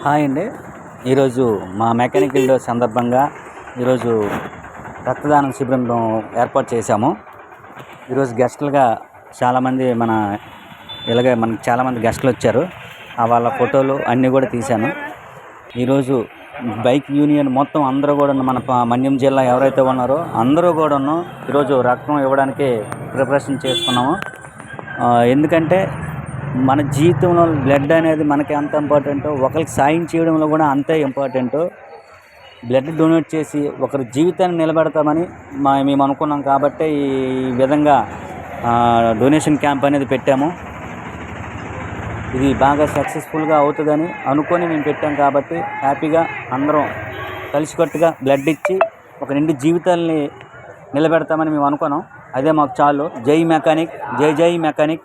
Hi అండి. ఈరోజు మా మెకానికల్ డే సందర్భంగా ఈరోజు రక్తదానం శిబిరం ఏర్పాటు చేశాము. ఈరోజు గెస్టులుగా చాలామంది మనకి చాలామంది గెస్టులు వచ్చారు. వాళ్ళ ఫోటోలు అన్నీ కూడా తీశాను. ఈరోజు బైక్ యూనియన్ మొత్తం అందరూ కూడా మన మన్యం జిల్లా ఎవరైతే ఉన్నారో అందరూ కూడాను ఈరోజు రక్తం ఇవ్వడానికి ప్రిపరేషన్ చేసుకున్నాము. ఎందుకంటే మన జీవితంలో బ్లడ్ అనేది మనకి ఎంత ఇంపార్టెంటో ఒకరికి సాయం చేయడంలో కూడా అంతే ఇంపార్టెంటు. బ్లడ్ డొనేట్ చేసి ఒకరి జీవితాన్ని నిలబెడతామని మేము అనుకున్నాం కాబట్టి ఈ విధంగా డొనేషన్ క్యాంప్ అనేది పెట్టాము. ఇది బాగా సక్సెస్ఫుల్గా అవుతుందని అనుకొని మేము పెట్టాం కాబట్టి హ్యాపీగా అందరం కలిసికట్టుగా బ్లడ్ ఇచ్చి ఒక నిండు జీవితాల్ని నిలబెడతామని మేము అనుకున్నాం. అదే మాకు చాలు. జై మెకానిక్, జై జై మెకానిక్.